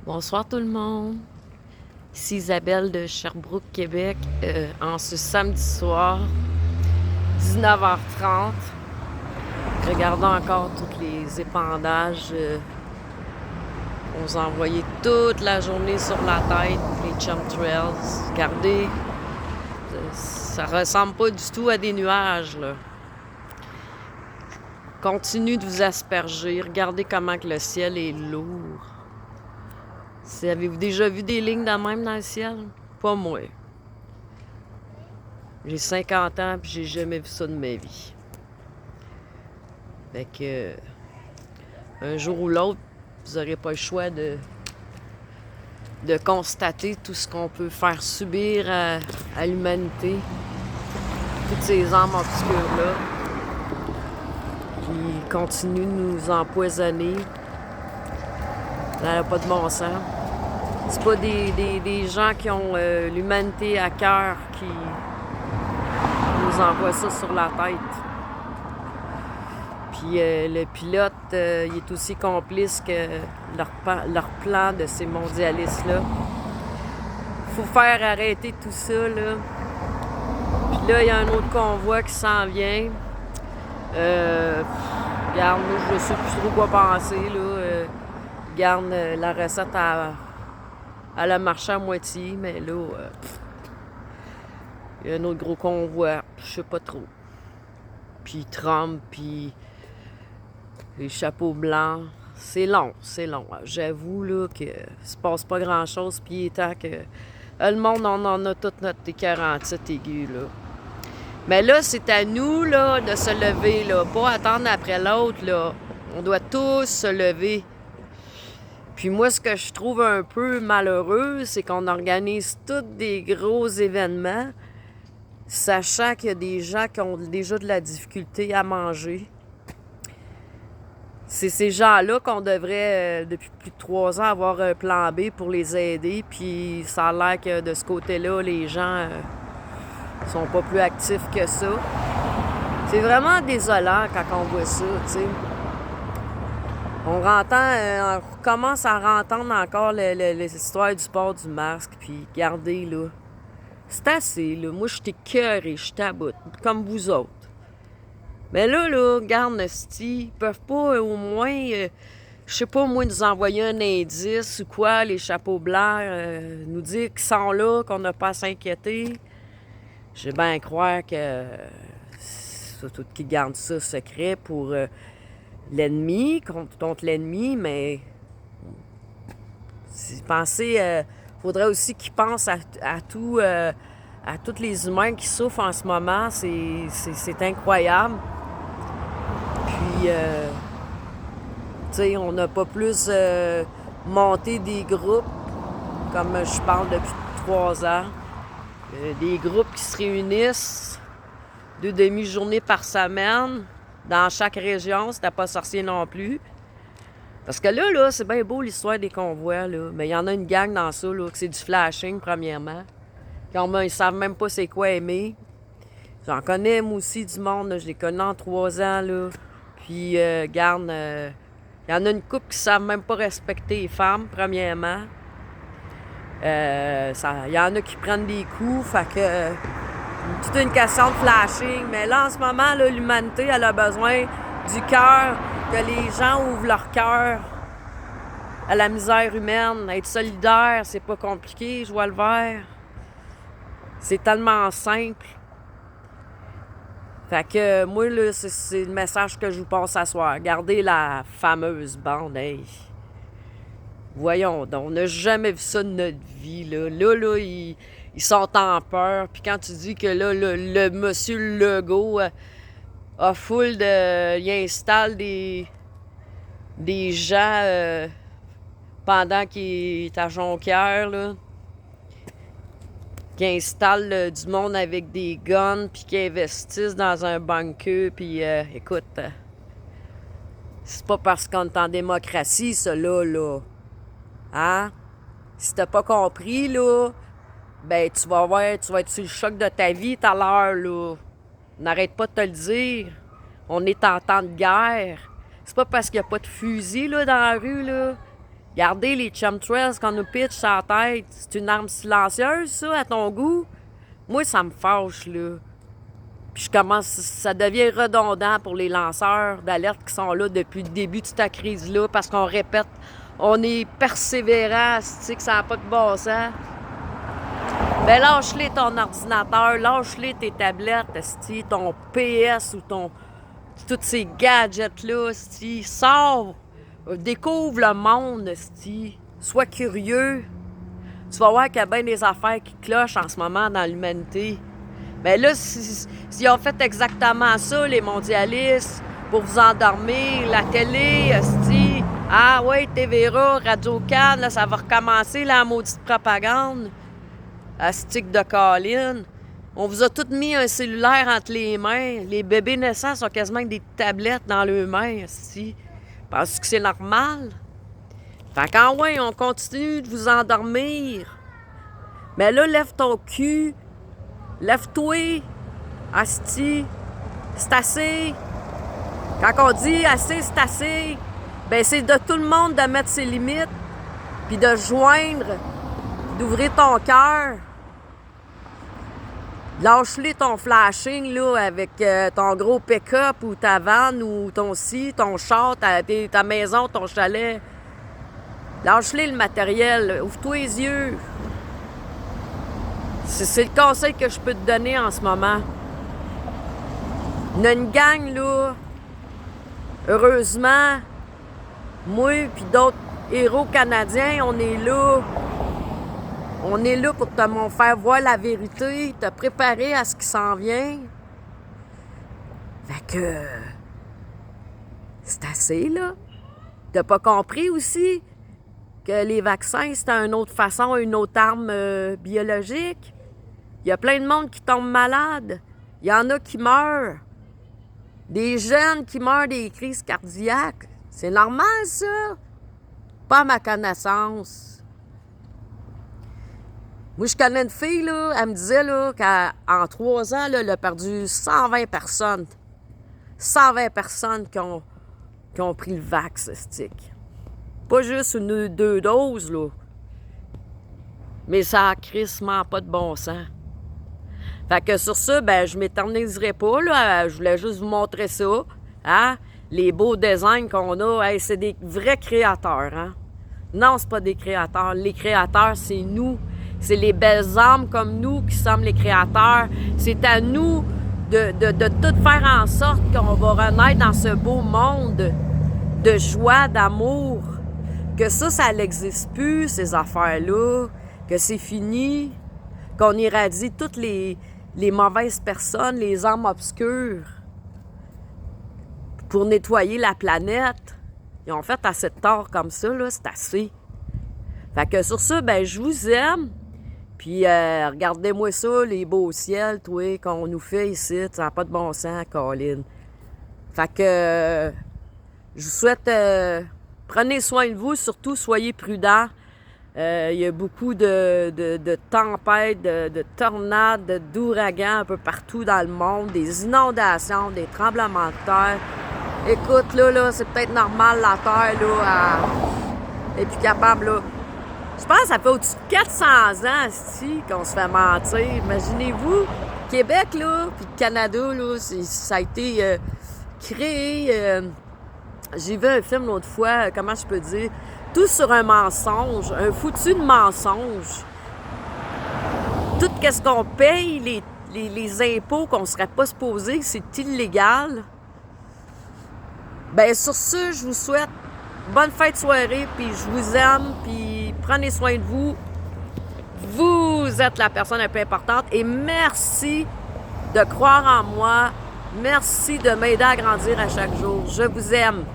Bonsoir tout le monde. Ici Isabelle de Sherbrooke, Québec, en ce samedi soir, 19h30. Regardons encore tous les épandages qu'on nous a envoyés toute la journée sur la tête, les chemtrails. Regardez, ça ressemble pas du tout à des nuages, là. Continue de vous asperger. Regardez comment que le ciel est lourd. Avez-vous déjà vu des lignes de même dans le ciel? Pas moi. J'ai 50 ans puis j'ai jamais vu ça de ma vie. Fait que un jour ou l'autre, vous n'aurez pas le choix de constater tout ce qu'on peut faire subir à l'humanité. Toutes ces âmes obscures-là qui continuent de nous empoisonner. Ça n'a pas de bon sens. C'est pas des gens qui ont l'humanité à cœur qui nous envoient ça sur la tête. Puis le pilote, il est aussi complice que leur plan de ces mondialistes-là. Faut faire arrêter tout ça, là. Puis là, il y a un autre convoi qui s'en vient. Regarde, moi, je sais plus trop quoi penser, là. Regarde, la recette elle a marché à moitié, mais là, il y a un autre gros convoi, je sais pas trop. Puis Trump, puis les chapeaux blancs. C'est long. J'avoue là que se passe pas grand-chose, puis il est temps que le monde, on en a toute notre T47 aigu, là. Mais là, c'est à nous, là, de se lever, là, pas attendre après l'autre, là. On doit tous se lever. Puis moi, ce que je trouve un peu malheureux, c'est qu'on organise tous des gros événements, sachant qu'il y a des gens qui ont déjà de la difficulté à manger. C'est ces gens-là qu'on devrait, depuis plus de 3 ans, avoir un plan B pour les aider. Puis ça a l'air que de ce côté-là, les gens sont pas plus actifs que ça. C'est vraiment désolant quand on voit ça, tu sais. On commence à entendre encore les histoires du port du masque, puis regardez, là, c'est assez, là. Moi, je suis écœurée, je suis à bout, comme vous autres. Mais là, regarde, Nasty, ils peuvent pas au moins, je sais pas, moi, nous envoyer un indice ou quoi, les chapeaux blancs, nous dire qu'ils sont là, qu'on n'a pas à s'inquiéter. J'ai bien croire que c'est tout qui garde ça secret pour l'ennemi, contre l'ennemi, mais faudrait aussi qu'ils pensent à tous les humains qui souffrent en ce moment. C'est incroyable. Puis, tu sais, on n'a pas plus monté des groupes, comme je parle depuis 3 ans. Des groupes qui se réunissent 2 demi-journées par semaine dans chaque région. C'était pas sorcier non plus. Parce que là, c'est bien beau l'histoire des convois, là. Mais il y en a une gang dans ça, là, que c'est du flashing, premièrement. Ils savent même pas c'est quoi aimer. J'en connais, moi aussi, du monde, là. Je les connais en 3 ans, là. Puis, garde, il y en a une couple qui savent même pas respecter les femmes, premièrement. Il y en a qui prennent des coups, fait que toute une question de flashing. Mais là, en ce moment, là, l'humanité, elle a besoin du cœur, que les gens ouvrent leur cœur à la misère humaine. Être solidaire, c'est pas compliqué, je vois le vert. C'est tellement simple. Fait que moi, là, c'est le message que je vous passe ce soir. Gardez la fameuse bande, hey. Voyons donc, on n'a jamais vu ça de notre vie, là. Là, ils sont en peur. Puis quand tu dis que là, le monsieur Legault a full de... Il installe des gens pendant qu'il est à Jonquière, là, qui installent du monde avec des guns, puis qui investissent dans un bunker, puis écoute, c'est pas parce qu'on est en démocratie, ça, là. Hein? Si t'as pas compris, là, ben tu vas être sur le choc de ta vie tout à l'heure, là. N'arrête pas de te le dire. On est en temps de guerre. C'est pas parce qu'il n'y a pas de fusil, là, dans la rue, là. Regardez les chemtrails qu'on nous pitch sur la tête. C'est une arme silencieuse, ça, à ton goût? Moi, ça me fâche, là. Puis ça devient redondant pour les lanceurs d'alerte qui sont là depuis le début de cette crise-là, parce qu'on répète, on est persévérant, que ça n'a pas de bon sens. Ben lâche-les ton ordinateur, lâche-les tes tablettes, ton PS ou tous ces gadgets-là, sors, découvre le monde, sois curieux. Tu vas voir qu'il y a bien des affaires qui clochent en ce moment dans l'humanité. Mais là, s'ils ont fait exactement ça, les mondialistes, pour vous endormir, la télé, ah ouais, TVA, Radio-Can, là, ça va recommencer, la maudite propagande, astique de Colin. On vous a tous mis un cellulaire entre les mains. Les bébés naissants sont quasiment avec des tablettes dans leurs mains, Penses-tu que c'est normal? Fait qu'en ouais, on continue de vous endormir. Mais là, lève ton cul. Lève-toi, asti, c'est assez. Quand on dit assez, c'est assez, ben c'est de tout le monde de mettre ses limites, puis de joindre, d'ouvrir ton cœur. Lâche-les ton flashing là, avec ton gros pick-up ou ta vanne ou ton char, ta maison, ton chalet. Lâche-les le matériel, ouvre-toi les yeux. C'est le conseil que je peux te donner en ce moment. On a une gang, là. Heureusement, moi et d'autres héros canadiens, on est là. On est là pour te faire voir la vérité, te préparer à ce qui s'en vient. Fait que... c'est assez, là. T'as pas compris aussi que les vaccins, c'est une autre façon, une autre arme biologique? Il y a plein de monde qui tombe malade. Il y en a qui meurent. Des jeunes qui meurent des crises cardiaques. C'est normal, ça? Pas à ma connaissance. Moi, je connais une fille, là, elle me disait là, qu'en 3 ans, là, elle a perdu 120 personnes. 120 personnes qui ont pris le vax, stick. Pas juste une ou 2 doses, là. Mais ça a crissement pas de bon sens. Fait que sur ça, ben je m'éterniserai pas, là. Je voulais juste vous montrer ça. Hein? Les beaux designs qu'on a, hey, c'est des vrais créateurs, hein? Non, c'est pas des créateurs. Les créateurs, c'est nous. C'est les belles âmes comme nous qui sommes les créateurs. C'est à nous de tout faire en sorte qu'on va renaître dans ce beau monde de joie, d'amour. Que ça n'existe plus, ces affaires-là. Que c'est fini. Qu'on irradie toutes les mauvaises personnes, les âmes obscures, pour nettoyer la planète. Ils ont fait assez de tort comme ça, là, c'est assez. Fait que sur ça, ben je vous aime. Puis regardez-moi ça, les beaux ciels, toi, qu'on nous fait ici. Ça n'a pas de bon sens, Colin. Fait que je vous souhaite... prenez soin de vous, surtout soyez prudents. Il y a beaucoup de tempêtes, de tornades, d'ouragans un peu partout dans le monde, des inondations, des tremblements de terre. Écoute, là c'est peut-être normal, la terre, là, est plus capable, là. Je pense que ça fait au-dessus de 400 ans, ici, qu'on se fait mentir. Imaginez-vous, Québec, là, puis le Canada, là, ça a été créé... j'ai vu un film l'autre fois, comment je peux dire... Tout sur un mensonge, un foutu de mensonge. Tout ce qu'on paye, les impôts qu'on ne serait pas supposé, c'est illégal. Bien, sur ce, je vous souhaite bonne fête de soirée, puis je vous aime, puis prenez soin de vous. Vous êtes la personne la plus importante et merci de croire en moi. Merci de m'aider à grandir à chaque jour. Je vous aime.